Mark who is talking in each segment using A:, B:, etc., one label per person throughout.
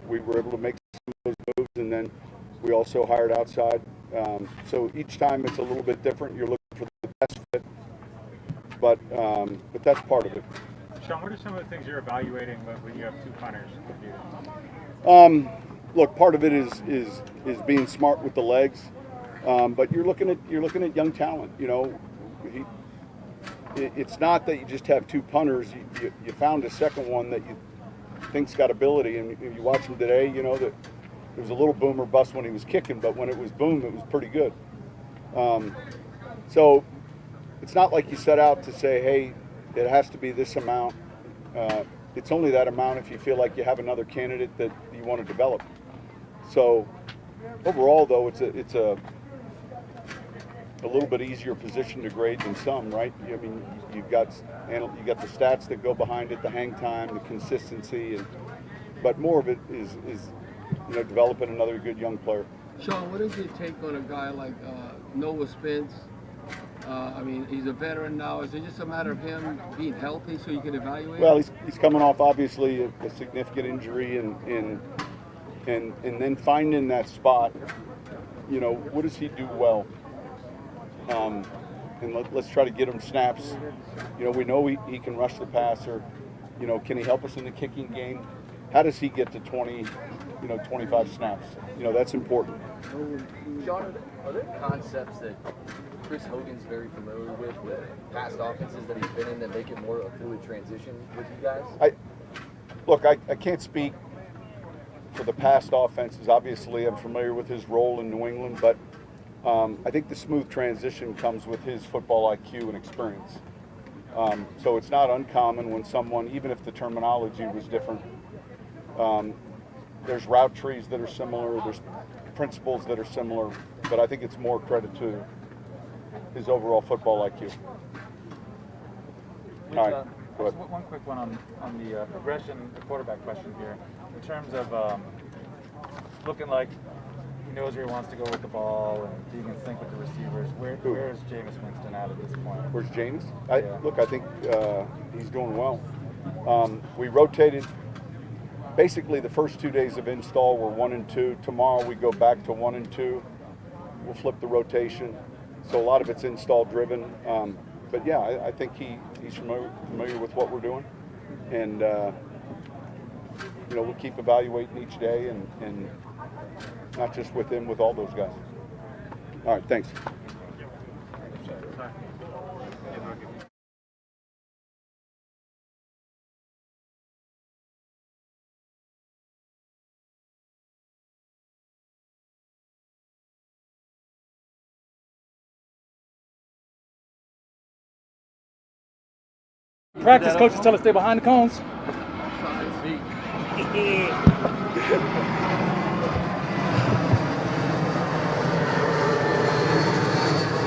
A: we were able to make some of those moves, and then we also hired outside. So each time it's a little bit different. You're looking for the best fit, but that's part of it.
B: Sean, what are some of the things you're evaluating when you have two punters?
A: Look, part of it is being smart with the legs, but you're looking at young talent. You know, it's not that you just have two punters. You found a second one that you think's got ability, and you watch him today. You know that it was a little boom or bust when he was kicking, but when it was boom, it was pretty good. So it's not like you set out to say, hey, it has to be this amount. It's only that amount if you feel like you have another candidate that you want to develop. So overall, though, it's a little bit easier position to grade than some, right? I mean, you've got the stats that go behind it, the hang time, the consistency, but more of it is developing another good young player.
C: Sean, what does it take on a guy like Noah Spence? I mean, he's a veteran now. Is it just a matter of him being healthy so you can evaluate?
A: Well, he's coming off obviously a significant injury, and then finding that spot. You know, what does he do well? And let's try to get him snaps. You know, we know he can rush the passer. You know, can he help us in the kicking game? How does he get to 25 snaps? You know, that's important.
D: Sean, are there concepts that Chris Hogan's very familiar with past offenses that he's been in that make it more a fluid transition with you guys?
A: I can't speak for the past offenses. Obviously, I'm familiar with his role in New England, but I think the smooth transition comes with his football IQ and experience. So it's not uncommon when someone, even if the terminology was different, there's route trees that are similar, there's principles that are similar, but I think it's more credit to his overall football IQ. All right, go ahead.
B: One quick one on the progression, the quarterback question here. In terms of looking like he knows where he wants to go with the ball and being in sync with the receivers, where is Jameis Winston at this point?
A: Where's Jameis? I think he's doing well. We rotated. Basically, the first 2 days of install were 1 and 2. Tomorrow we go back to 1 and 2. We'll flip the rotation. So a lot of it's install driven. But yeah, I think he's familiar with what we're doing, and we'll keep evaluating each day, and not just with him, with all those guys. All right, thanks.
E: Practice coaches tell us stay behind the cones.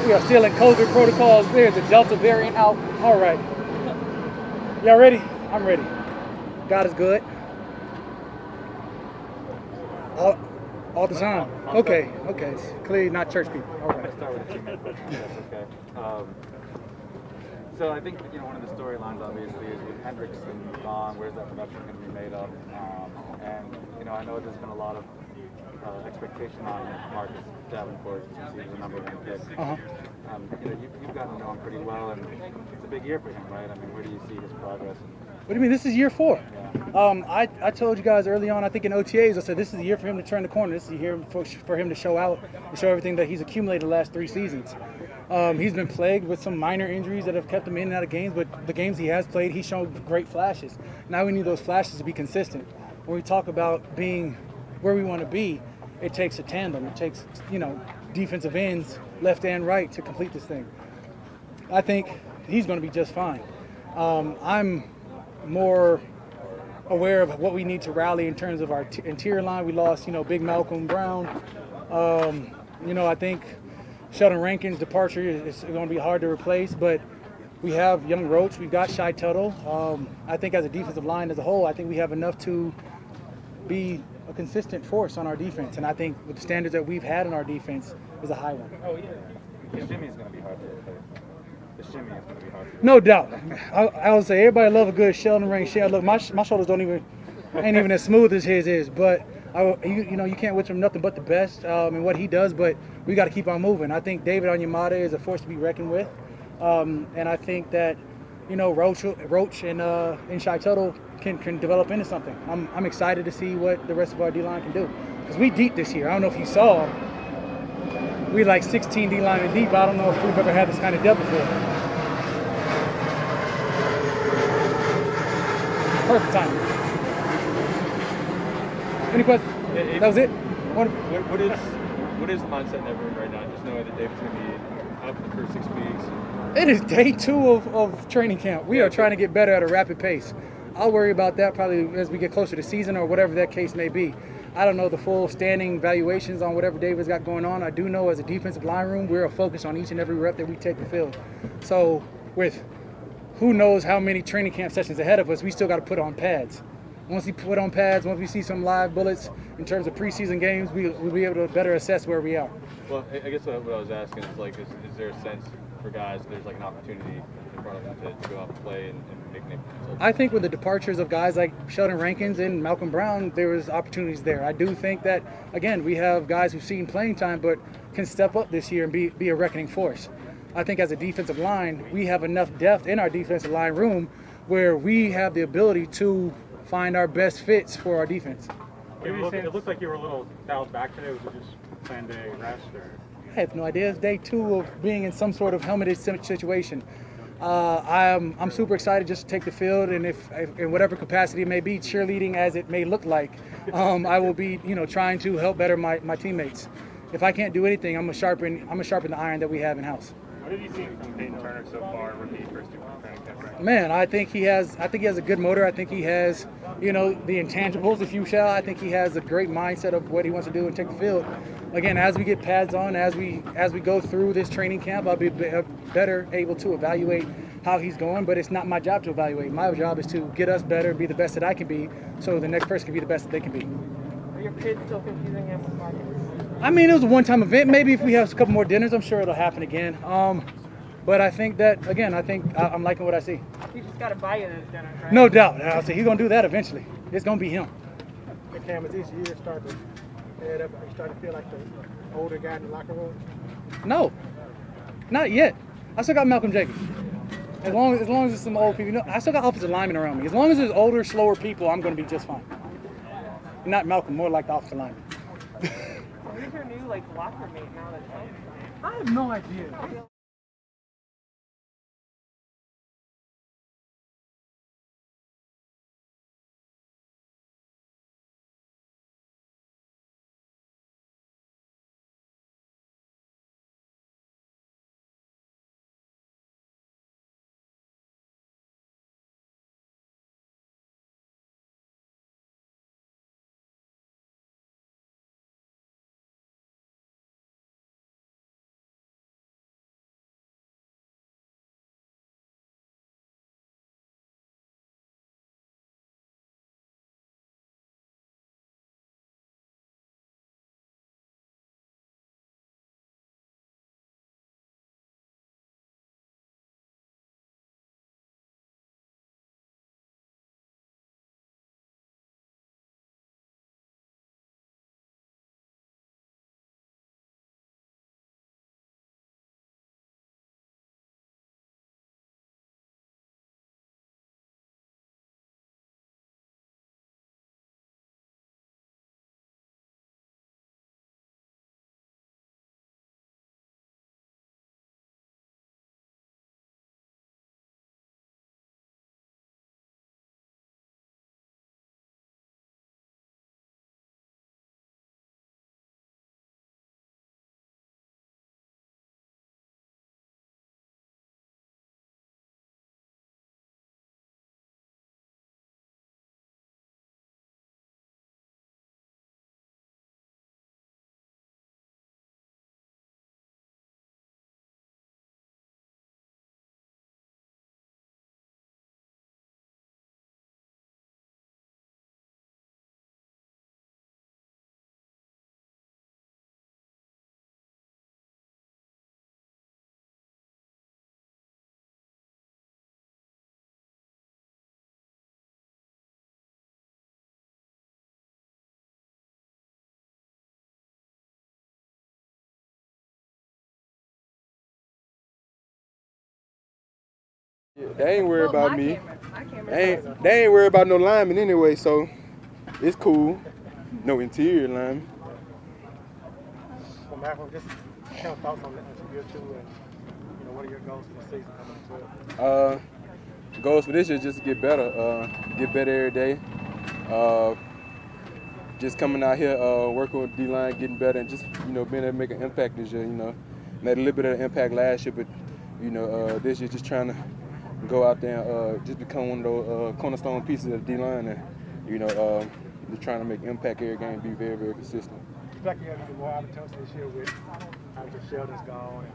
E: We are still in COVID protocols. There's the Delta variant out. All right. Y'all ready? I'm ready. God is good. All the time. Okay. It's clearly not church people. All right.
B: Let's start with a teammate question, if that's okay. So I think one of the storylines obviously is with Hendrickson gone, where's that production going to be made of? And I know there's been a lot of expectation on Marcus Davenport since he was a number one pick. You've gotten to know him pretty well, and it's a big year for him, right? I mean, where do you see his progress?
E: What do you mean? This is year 4.
B: Yeah.
E: I told you guys early on, I think in OTAs, I said this is the year for him to turn the corner. This is the year for him to show out and show everything that he's accumulated the last 3 seasons. He's been plagued with some minor injuries that have kept him in and out of games, but the games he has played, he's shown great flashes. Now we need those flashes to be consistent. When we talk about being where we want to be, it takes a tandem. It takes, defensive ends, left and right, to complete this thing. I think he's going to be just fine. I'm more aware of what we need to rally in terms of our interior line. We lost, Big Malcolm Brown. I think Sheldon Rankin's departure is going to be hard to replace, but we have young Roach. We've got Shy Tuttle. I think as a defensive line as a whole, I think we have enough to be a consistent force on our defense. And I think with the standards that we've had in our defense is a high one.
B: Oh, yeah. The shimmy is going to be hard to replace. The shimmy is going to be hard to replace.
E: No doubt. I would say everybody love a good Sheldon Rankin. Look, my shoulders don't even ain't even as smooth as his is. But you can't wish him nothing but the best in what he does. But we got to keep on moving. I think David Onyemata is a force to be reckoned with, and I think that Roach and Shai Tuttle can develop into something. I'm excited to see what the rest of our D-line can do because we deep this year. I don't know if you saw. We like 16 D-linemen deep. I don't know if we've ever had this kind of depth before. Perfect time. Any questions? That was it?
F: What is the mindset in that room right now? Just knowing that David's going to be up the first 6 weeks.
E: It is day 2 of training camp. We are trying to get better at a rapid pace. I'll worry about that probably as we get closer to season or whatever that case may be. I don't know the full standing valuations on whatever David's got going on. I do know as a defensive line room, we're focused on each and every rep that we take the field. So with who knows how many training camp sessions ahead of us, we still got to put on pads. Once we put on pads, once we see some live bullets in terms of preseason games, we'll be able to better assess where we are.
F: Well, I guess what I was asking is, like, is there a sense for guys there's like an opportunity in front of them to go out and play and make an impact?
E: I think with the departures of guys like Sheldon Rankins and Malcolm Brown, there was opportunities there. I do think that, again, we have guys who've seen playing time but can step up this year and be a reckoning force. I think as a defensive line, we have enough depth in our defensive line room where we have the ability to find our best fits for our defense.
G: It looked like you were a little dialed back today. Was it just planned day rest or?
E: I have no idea. It's day 2 of being in some sort of helmeted situation. I'm super excited just to take the field, and if in whatever capacity it may be, cheerleading as it may look like, I will be trying to help better my teammates. If I can't do anything, I'm gonna sharpen the iron that we have in house.
G: What have you seen from Payton Turner so far? Rookie first 2 training camp, right?
E: Man, I think he has a good motor. I think he has the intangibles, if you shall. I think he has a great mindset of what he wants to do and take the field. Again, as we get pads on, as we go through this training camp, I'll be better able to evaluate how he's going. But it's not my job to evaluate. My job is to get us better, be the best that I can be, so the next person can be the best that they can be.
H: Are your kids still confusing him with Marcus?
E: I mean, it was a one-time event. Maybe if we have a couple more dinners, I'm sure it'll happen again. But I think that, again, I'm liking what I see.
H: You just got to buy you those dinners, right?
E: No doubt. I'll say he's going to do that eventually. It's going to be him.
I: Cam, is this year starting to head up? Are you starting to feel like the older guy in the locker room?
E: No, not yet. I still got Malcolm Jenkins. As long as there's some old people, I still got offensive linemen around me. As long as there's older, slower people, I'm going to be just fine. Not Malcolm, more like the offensive lineman.
H: Who's your new locker mate now that's home?
E: I have no idea.
J: They ain't worried
H: Well,
J: about me.
H: My camera
J: They ain't worried about no linemen anyway, so it's cool. No interior linemen.
I: Well, Malcolm, just kind of thoughts on year 2, and what are your goals for the season coming into it?
J: Goals for this year just to get better every day. Just coming out here, working with D-line, getting better, and just being able to make an impact this year. Made a little bit of an impact last year, but this year just trying to go out there and just become one of those cornerstone pieces of the D-line, and just trying to make impact every game, be very, very consistent.
I: You feel like you have even more opportunities this year with obviously Sheldon's gone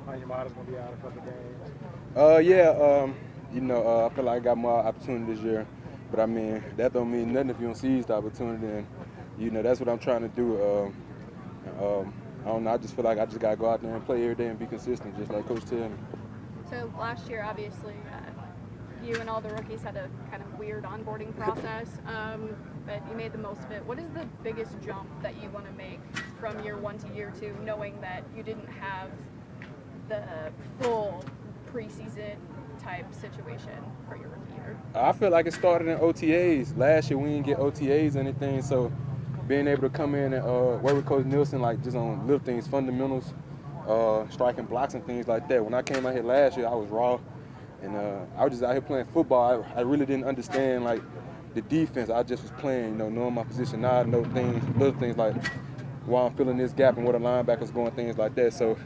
I: and your Marta's going to be out a couple of games?
J: I feel like I got more opportunity this year, but I mean that don't mean nothing if you don't seize the opportunity. And that's what I'm trying to do. I don't know. I just feel like I just gotta go out there and play every day and be consistent, just like Coach tell me.
K: So last year, obviously, you and all the rookies had a kind of weird onboarding process, but you made the most of it. What is the biggest jump that you want to make from year 1 to year 2, knowing that you didn't have the full preseason type situation for your rookie year?
J: I feel like it started in OTAs. Last year we didn't get OTAs or anything, so being able to come in and work with Coach Nielsen, like just on little things, fundamentals, striking blocks and things like that. When I came out here last year, I was raw, and I was just out here playing football. I really didn't understand like the defense. I just was playing, knowing my position. Now I know little things like why I'm filling this gap and where the linebacker's going, things like that. So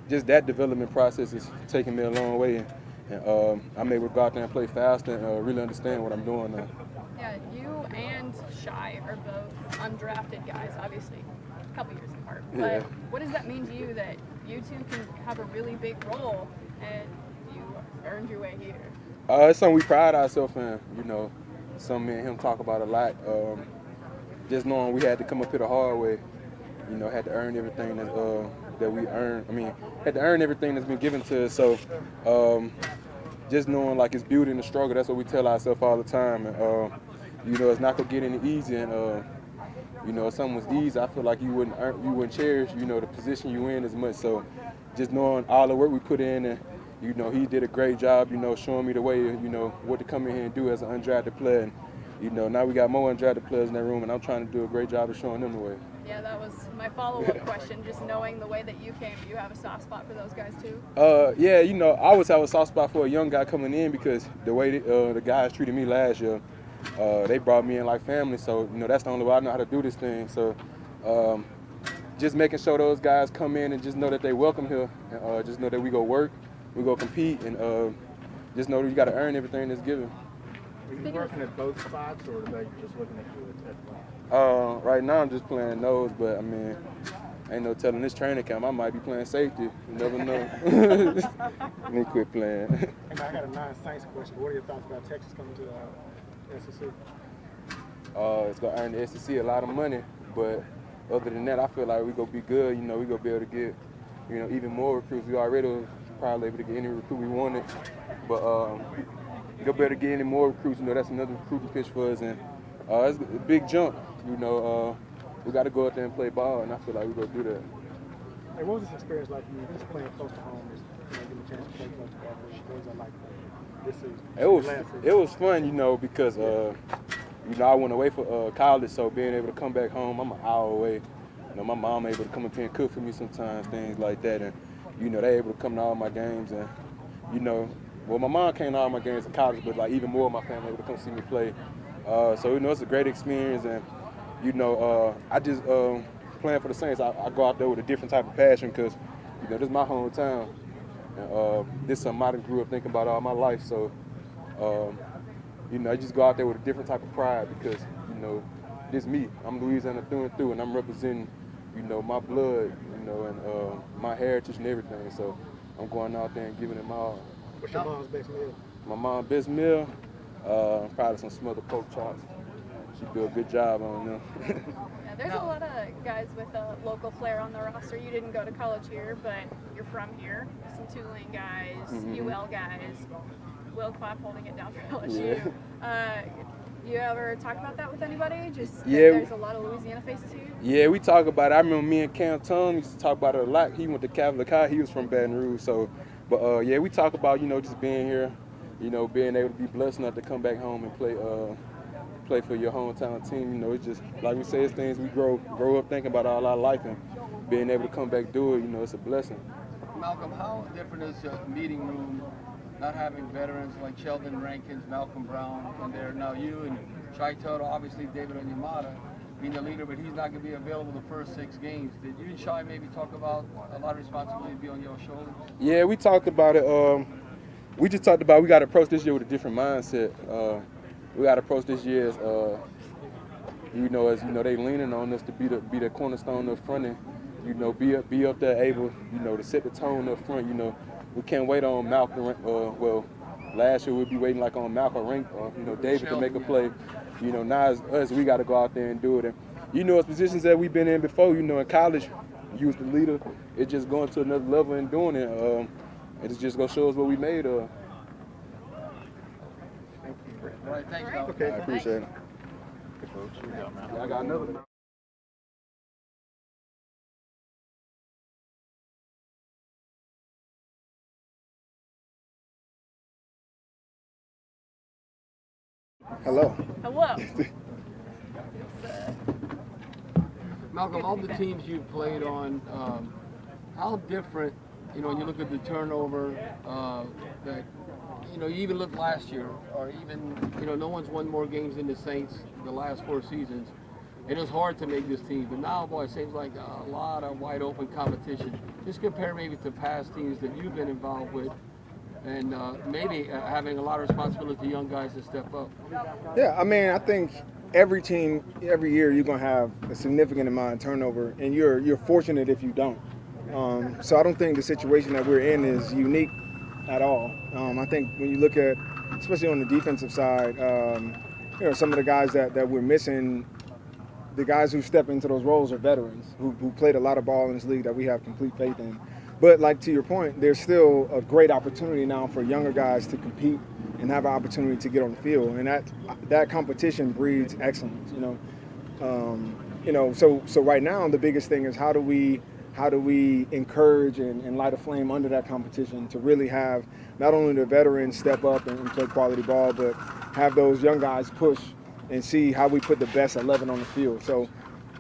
J: just that development process is taking me a long way, and I'm able to go out there and play faster and really understand what I'm doing now.
K: Yeah, you and Shy are both undrafted guys, obviously a couple years apart. But
J: Yeah.
K: what does that mean to you that you two can have a really big role and you earned your way here?
J: It's something we pride ourselves in, something me and him talk about a lot. Just knowing we had to come up here the hard way, had to earn everything that we earned. Had to earn everything that's been given to us. So just knowing like it's beauty in the struggle, that's what we tell ourselves all the time. And it's not gonna get any easier. And if something was easy, I feel like you wouldn't cherish, the position you in as much. So just knowing all the work we put in, and he did a great job, showing me the way, what to come in here and do as an undrafted player. And now we got more undrafted players in that room, and I'm trying to do a great job of showing them the way.
K: Yeah, that was my follow-up question. Just knowing the way that you came, do you have a soft spot for those guys too?
J: I always have a soft spot for a young guy coming in because the way the guys treated me last year, they brought me in like family. So that's the only way I know how to do this thing. So just making sure those guys come in and just know that they welcome here, and just know that we go work, we go compete, and just know that you got to earn everything that's given.
I: Are you working at both spots, or are they just looking at you at one?
J: Right now I'm just playing nose, but ain't no telling this training camp I might be playing safety. You never know. Let me quit playing.
I: Hey man, I got a non-Saints question. What are your thoughts about Texas coming to the SEC?
J: It's gonna earn the SEC a lot of money, but other than that, I feel like we gonna be good. We gonna be able to get, even more recruits. We already was probably able to get any recruit we wanted, but we gonna be able to get any more recruits. That's another recruiting pitch for us, and it's a big jump. We got to go out there and play ball, and I feel like we're gonna do that.
I: Hey, what was this experience like? You just playing close to home, just getting a chance to play close to home. What was that like this season?
J: It was fun, because I went away for college, so being able to come back home, I'm an hour away. My mom able to come up here and cook for me sometimes, things like that, and they able to come to all my games, and my mom came to all my games in college, but like even more, my family able to come see me play. So it's a great experience, and I just playing for the Saints. I go out there with a different type of passion because this is my hometown, and this is something I grew up thinking about all my life. So I just go out there with a different type of pride because this me. I'm Louisiana through and through, and I'm representing my blood, and my heritage and everything. So I'm going out there and giving it my all.
I: What's your mom's best meal?
J: My mom's best meal, probably some smothered pork chops. She do a good job on them.
K: Yeah, there's a lot of guys with a local flair on the roster. You didn't go to college here, but you're from here. Some Tulane guys, UL guys, Will Clapp holding it down for LSU.
J: Yeah.
K: You ever talk about that with anybody? Just
J: Yeah.
K: There's a lot of Louisiana faces here?
J: Yeah, we talk about it. I remember me and Cam Tom used to talk about it a lot. He went to Catholic High. He was from Baton Rouge. So, but we talk about, just being here. being able to be blessed enough to come back home and play for your hometown team. It's just like we say, it's things we grow up thinking about all our life, and being able to come back do it, it's a blessing.
C: Malcolm, how different is the meeting room not having veterans like Sheldon Rankins, Malcolm Brown, and there now you and Shai Toto, obviously David Onyemata being the leader, but he's not going to be available the first 6 games. Did you and Shai maybe talk about a lot of responsibility be on your shoulders?
J: Yeah, we talked about it. We just talked about we got to approach this year with a different mindset. We got to approach this year as, they leaning on us to be the cornerstone up front, and be up there able, to set the tone up front. We can't wait on Malcolm. Last year we'd be waiting like on Malcolm David to make a play. Now it's us. We got to go out there and do it. And it's positions that we've been in before. In college, you was the leader. It's just going to another level and doing it. It's just gonna show us what we made of.
C: All right, thanks, Malcolm.
A: Okay, I appreciate it.
J: I got another.
A: Hello.
K: Hello.
C: Malcolm, all the teams you've played on, how different, when you look at the turnover, that, you even look last year, or even, no one's won more games than the Saints the last 4 seasons. It was hard to make this team, but now, boy, it seems like a lot of wide open competition. Just compare maybe to past teams that you've been involved with, and maybe having a lot of responsibility to young guys to step up.
I: Yeah, I think every team, every year, you're going to have a significant amount of turnover, and you're fortunate if you don't. So I don't think the situation that we're in is unique at all. I think when you look at, especially on the defensive side, some of the guys that we're missing, the guys who step into those roles are veterans who played a lot of ball in this league that we have complete faith in. But like to your point, there's still a great opportunity now for younger guys to compete and have an opportunity to get on the field, and that competition breeds excellence. So right now the biggest thing is how do we encourage and light a flame under that competition to really have not only the veterans step up and play quality ball, but have those young guys push and see how we put the best 11 on the field. So,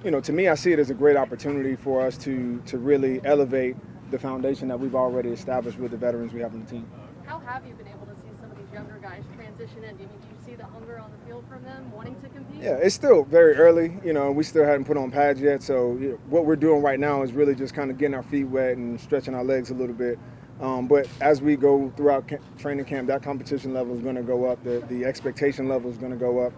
I: to me, I see it as a great opportunity for us to really elevate the foundation that we've already established with the veterans we have on the team.
K: How have you been able to see some of these younger guys transition in? Do you see the hunger on the field from them, wanting to compete?
I: Yeah, it's still very early. We still haven't put on pads yet. So what we're doing right now is really just kind of getting our feet wet and stretching our legs a little bit. But as we go throughout training camp, that competition level is going to go up. The expectation level is going to go up.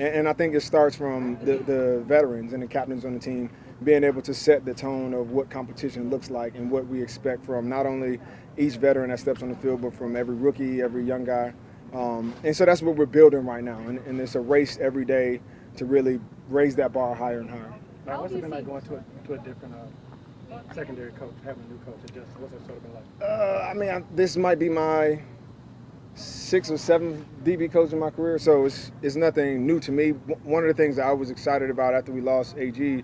I: And I think it starts from the veterans and the captains on the team being able to set the tone of what competition looks like and what we expect from not only each veteran that steps on the field, but from every rookie, every young guy. And so that's what we're building right now. And it's a race every day to really raise that bar higher and higher. Now, what's it been like going to a different secondary coach, having a new coach? What's it sort of been like? This might be my 6th or 7th DB coach in my career, so it's nothing new to me. One of the things that I was excited about after we lost AG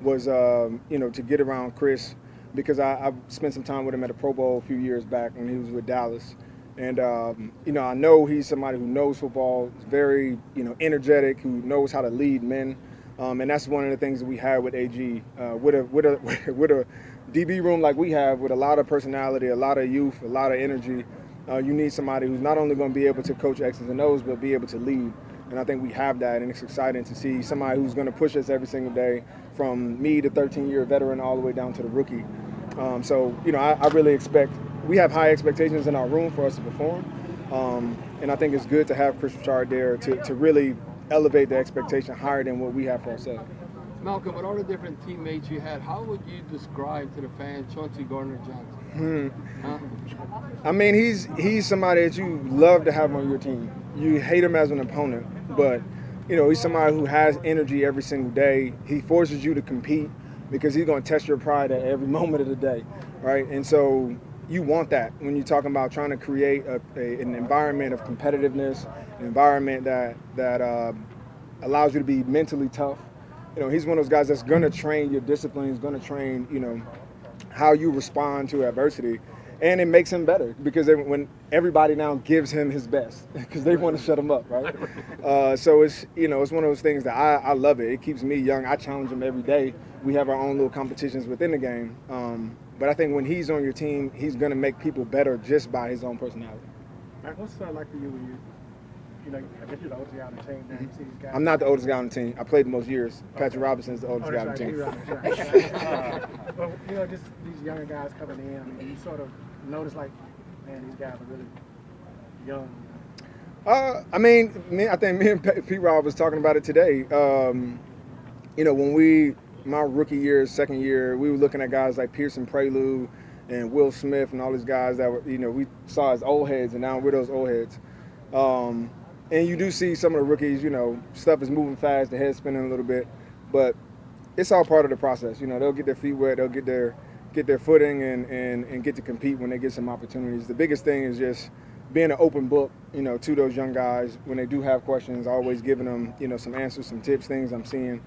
I: was, to get around Chris, because I spent some time with him at a Pro Bowl a few years back when he was with Dallas. And, I know he's somebody who knows football, very, energetic, who knows how to lead men. And that's one of the things that we had with AG. With a DB room like we have, with a lot of personality, a lot of youth, a lot of energy, you need somebody who's not only going to be able to coach X's and O's, but be able to lead. And I think we have that, and it's exciting to see somebody who's going to push us every single day, from me, the 13-year veteran, all the way down to the rookie. I really expect – we have high expectations in our room for us to perform. And I think it's good to have Chris Richard there to really elevate the expectation higher than what we have for ourselves.
C: Malcolm, with all the different teammates you had, how would you describe to the fans Chauncey Gardner-Johnson?
I: He's somebody that you love to have on your team. You hate him as an opponent, but he's somebody who has energy every single day. He forces you to compete because he's going to test your pride at every moment of the day, right? And so you want that when you're talking about trying to create an environment of competitiveness, an environment that allows you to be mentally tough. He's one of those guys that's going to train your discipline. He's going to train, how you respond to adversity. And it makes him better because when everybody now gives him his best because they want to shut him up, right? So it's it's one of those things that I love it. It keeps me young. I challenge him every day. We have our own little competitions within the game. But I think when he's on your team, he's going to make people better just by his own personality.
L: Matt, what's it like for you when I guess you're the oldest guy on the team now. You see these guys.
I: I'm not the oldest guy on the team. I played the most years. Patrick Robinson's the oldest guy on the team.
L: But just these younger guys coming in, I mean, you sort of notice like, man, these guys are really young.
I: I think me and Pete Rob was talking about it today. When my rookie year, second year, we were looking at guys like Pearson Prelude and Will Smith and all these guys that were, we saw as old heads, and now we're those old heads. And you do see some of the rookies, stuff is moving fast, the head's spinning a little bit, but it's all part of the process. They'll get their feet wet, they'll get their footing and get to compete when they get some opportunities. The biggest thing is just being an open book, to those young guys when they do have questions, always giving them, some answers, some tips, things I'm seeing.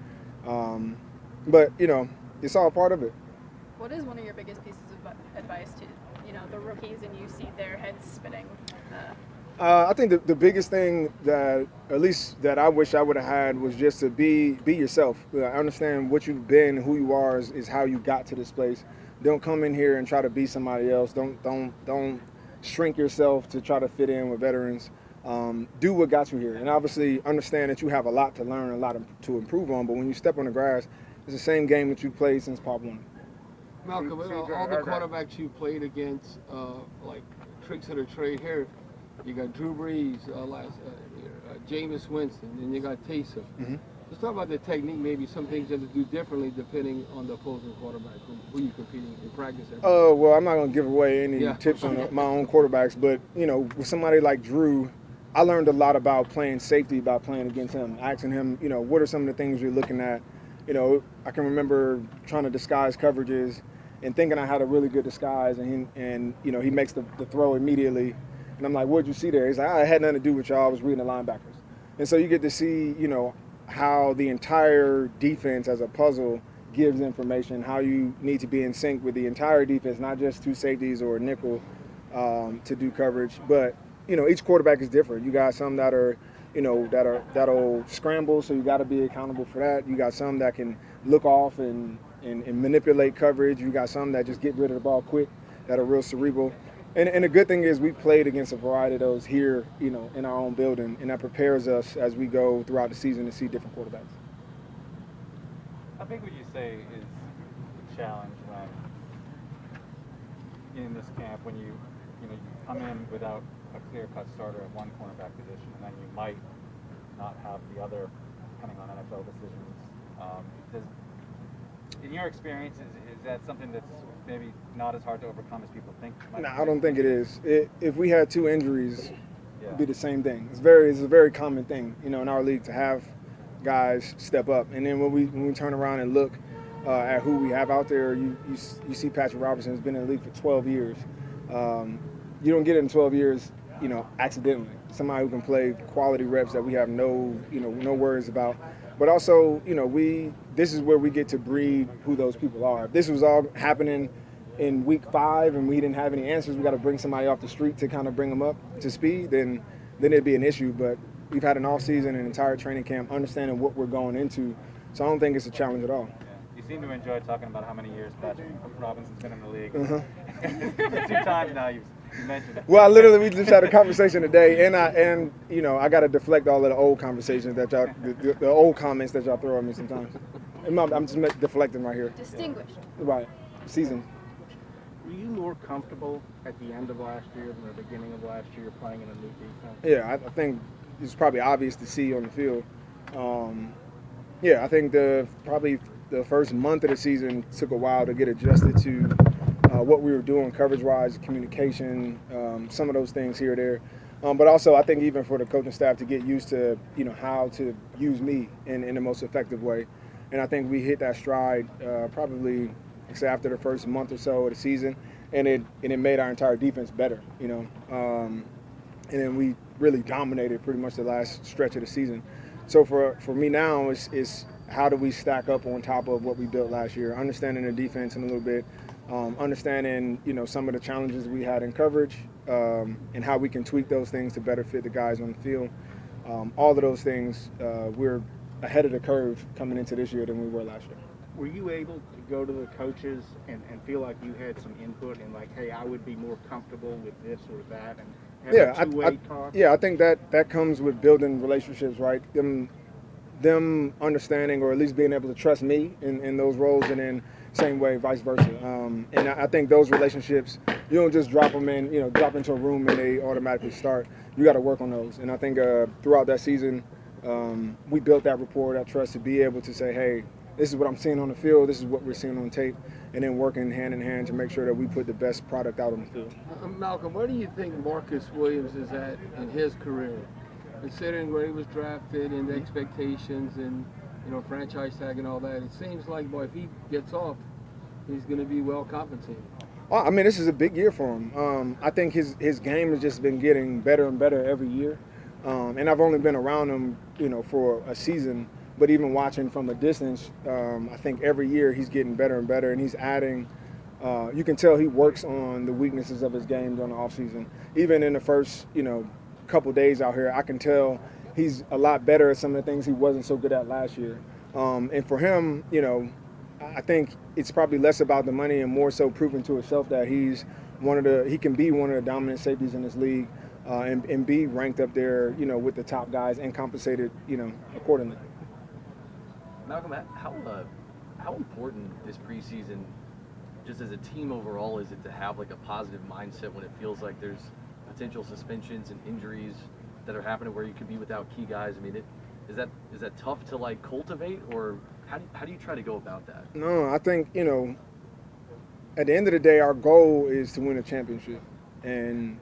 I: But it's all part of it.
K: What is one of your biggest pieces of advice to, the rookies and you see their heads spinning?
I: I think the biggest thing that, at least that I wish I would have had, was just to be yourself. Understand what you've been, who you are is how you got to this place. Don't come in here and try to be somebody else. Don't shrink yourself to try to fit in with veterans. Do what got you here, and obviously understand that you have a lot to learn, a lot to improve on. But when you step on the grass, it's the same game that you played since Pop 1.
C: Malcolm, all the quarterbacks you played against, like tricks of the trade here, you got Drew Brees last year, Jameis Winston, and you got Taysom.
I: Mm-hmm.
C: Let's talk about the technique, maybe some things you have to do differently depending on the opposing quarterback, who you're competing in practice.
I: Well, I'm not going to give away any tips on my own quarterbacks, but, with somebody like Drew, I learned a lot about playing safety by playing against him, asking him, what are some of the things you're looking at. I can remember trying to disguise coverages and thinking I had a really good disguise, and he makes the throw immediately. And I'm like, what'd you see there? He's like, it had nothing to do with y'all. I was reading the linebackers. And so you get to see, how the entire defense as a puzzle gives information, how you need to be in sync with the entire defense, not just two safeties or a nickel to do coverage. But, each quarterback is different. You got some that are, that'll scramble, so you got to be accountable for that. You got some that can look off and manipulate coverage. You got some that just get rid of the ball quick, that are real cerebral. And the good thing is we played against a variety of those here, in our own building, and that prepares us as we go throughout the season to see different quarterbacks.
B: How big would you say is the challenge when in this camp, when you come in without a clear-cut starter at one cornerback position, and then you might not have the other, depending on NFL decisions? In your experience, is that something that's maybe not as hard to overcome as people think?
I: No, I don't think it is. If we had two injuries, it'd be the same thing. It's a very common thing, in our league to have guys step up. And then when we turn around and look at who we have out there, you see Patrick Robinson has been in the league for 12 years. You don't get it in 12 years, accidentally. Somebody who can play quality reps that we have no worries about. But also, this is where we get to breed who those people are. If this was all happening in week 5 and we didn't have any answers, we got to bring somebody off the street to kind of bring them up to speed, then it'd be an issue. But we've had an off season, an entire training camp, understanding what we're going into. So I don't think it's a challenge at all.
B: You seem to enjoy talking about how many years Patrick Robinson's been in the league.
I: Uh-huh.
B: 2 times now you mentioned it.
I: Well, we just had a conversation today, and I got to deflect all of the old conversations that y'all, the old comments that y'all throw at me sometimes. I'm just deflecting right here.
K: Distinguished.
I: Right. Seasoned.
L: Were you more comfortable at the end of last year than the beginning of last year playing in a new defense?
I: Yeah, I think it's probably obvious to see on the field. I think probably the first month of the season took a while to get adjusted to what we were doing coverage-wise, communication, some of those things here or there. But also, I think even for the coaching staff to get used to, how to use me in the most effective way. And I think we hit that stride probably after the first month or so of the season, and it made our entire defense better, and then we really dominated pretty much the last stretch of the season. So for me now, it's how do we stack up on top of what we built last year, understanding the defense in a little bit, understanding, some of the challenges we had in coverage, and how we can tweak those things to better fit the guys on the field. All of those things, we're ahead of the curve coming into this year than we were last year.
L: Were you able to go to the coaches and feel like you had some input and like, hey, I would be more comfortable with this or that, and have a two-way talk?
I: Yeah, I think that comes with building relationships, right? Them understanding, or at least being able to trust me in those roles, and then same way, vice versa. And I think those relationships, you don't just drop them in, drop into a room and they automatically start. You got to work on those. And I think throughout that season, we built that rapport, that trust to be able to say, hey, this is what I'm seeing on the field, this is what we're seeing on tape, and then working hand in hand to make sure that we put the best product out on the field.
C: Malcolm, where do you think Marcus Williams is at in his career? Considering where he was drafted and the expectations and, franchise tag and all that, it seems like, boy, if he gets off, he's going to be well compensated.
I: I mean, this is a big year for him. I think his game has just been getting better and better every year. And I've only been around him, for a season. But even watching from a distance, I think every year he's getting better and better, and he's adding. You can tell he works on the weaknesses of his game during the offseason. Even in the first, couple days out here, I can tell he's a lot better at some of the things he wasn't so good at last year. And for him, I think it's probably less about the money and more so proving to himself that he can be one of the dominant safeties in this league, and be ranked up there, with the top guys and compensated, accordingly.
D: Malcolm, how important this preseason, just as a team overall, is it to have like a positive mindset when it feels like there's potential suspensions and injuries that are happening where you could be without key guys? I mean, is that tough to like cultivate, or how do you try to go about that?
I: No, I think at the end of the day, our goal is to win a championship, and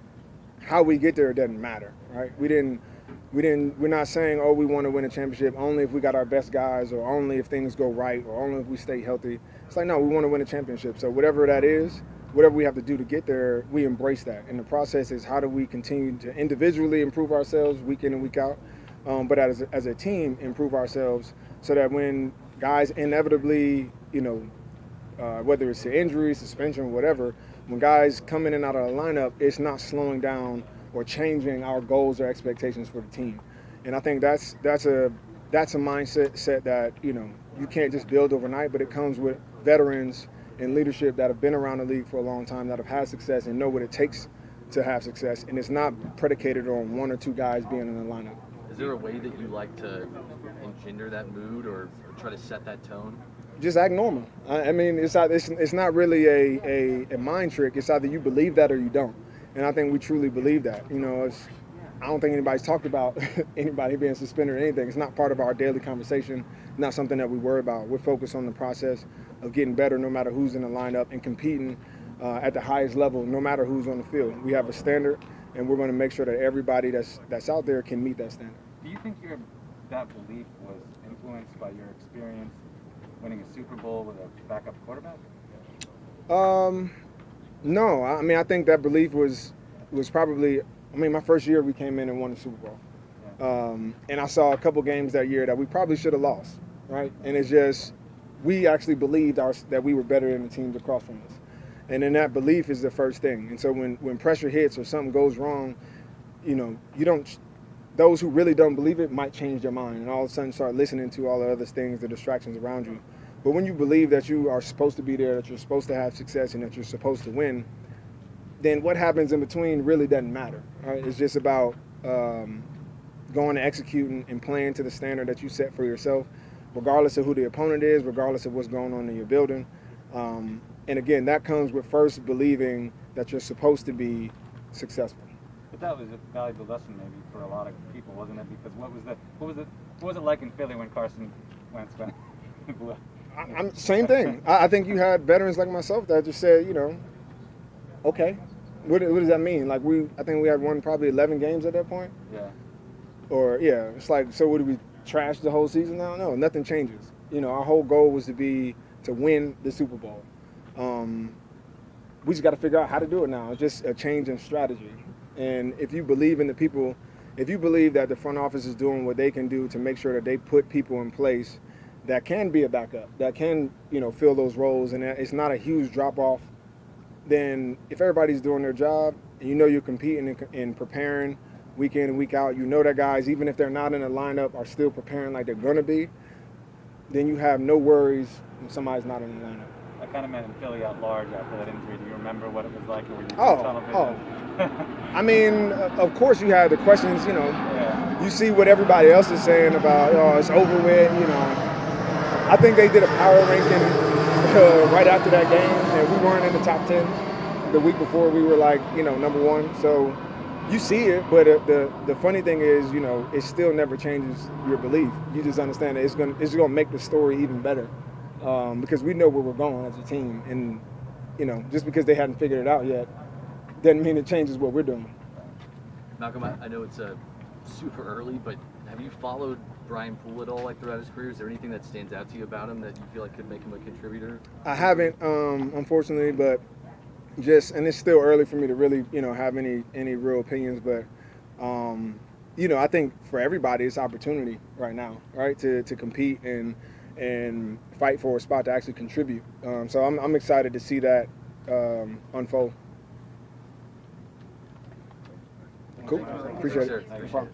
I: how we get there doesn't matter, right? We're not saying, oh, we want to win a championship only if we got our best guys, or only if things go right, or only if we stay healthy. It's like, no, we want to win a championship. So whatever that is, whatever we have to do to get there, we embrace that. And the process is, how do we continue to individually improve ourselves week in and week out, but as a team, improve ourselves so that when guys inevitably, whether it's the injury, suspension, whatever, when guys come in and out of the lineup, it's not slowing down or changing our goals or expectations for the team. And I think that's a mindset that, you can't just build overnight, but it comes with veterans and leadership that have been around the league for a long time, that have had success and know what it takes to have success. And it's not predicated on one or two guys being in the lineup.
D: Is there a way that you like to engender that mood or try to set that tone?
I: Just act normal. I mean, it's not really a mind trick. It's either you believe that or you don't. And I think we truly believe that. I don't think anybody's talked about anybody being suspended or anything. It's not part of our daily conversation, not something that we worry about. We're focused on the process of getting better no matter who's in the lineup, and competing at the highest level no matter who's on the field. We have a standard, and we're going to make sure that everybody that's out there can meet that standard.
B: Do you think that belief was influenced by your experience winning a Super Bowl with a backup quarterback?
I: No. I mean, I think that belief was probably, my first year we came in and won the Super Bowl. And I saw a couple games that year that we probably should have lost, right? And it's just, we actually believed that we were better than the teams across from us. And then that belief is the first thing. And so when pressure hits or something goes wrong, those who really don't believe it might change their mind and all of a sudden start listening to all the other things, the distractions around you. But when you believe that you are supposed to be there, that you're supposed to have success, and that you're supposed to win, then what happens in between really doesn't matter. Right? It's just about going and executing and playing to the standard that you set for yourself, regardless of who the opponent is, regardless of what's going on in your building. And again, that comes with first believing that you're supposed to be successful.
B: But that was a valuable lesson maybe for a lot of people, wasn't it? Because what was it like in Philly when Carson Wentz went blew up?
I: Same thing. I think you had veterans like myself that just said, okay, what does that mean? Like I think we had won probably 11 games at that point.
B: Yeah.
I: Or it's like, so what, do we trash the whole season now? No, nothing changes. Our whole goal was to win the Super Bowl. We just got to figure out how to do it now. It's just a change in strategy. And if you believe in the people, if you believe that the front office is doing what they can do to make sure that they put people in place that can be a backup, that can, fill those roles, and it's not a huge drop-off then if everybody's doing their job and you know you're competing and preparing week in and week out, you know that guys, even if they're not in the lineup, are still preparing like they're going to be, then you have no worries when somebody's not in the lineup.
B: I kind of met in Philly at large after that injury. Do you remember what it was like? Or were you
I: I mean, of course you had the questions, you know. Yeah. You see what everybody else is saying about, oh, it's over with, you know. I think they did a power ranking right after that game, and we weren't in the top 10. The week before, we were like, you know, number 1. So you see it, but the funny thing is, you know, it still never changes your belief. You just understand that it's gonna make the story even better because we know where we're going as a team, and you know, just because they hadn't figured it out yet, doesn't mean it changes what we're doing.
D: Malcolm, I know it's super early, but have you followed Brian Poole at all, like throughout his career? Is there anything that stands out to you about him that you feel like could make him a contributor?
I: I haven't, unfortunately, but and it's still early for me to really, you know, have any real opinions. But, you know, I think for everybody, it's opportunity right now, right, to compete and fight for a spot to actually contribute. So I'm excited to see that unfold. Cool. Appreciate it. No problem.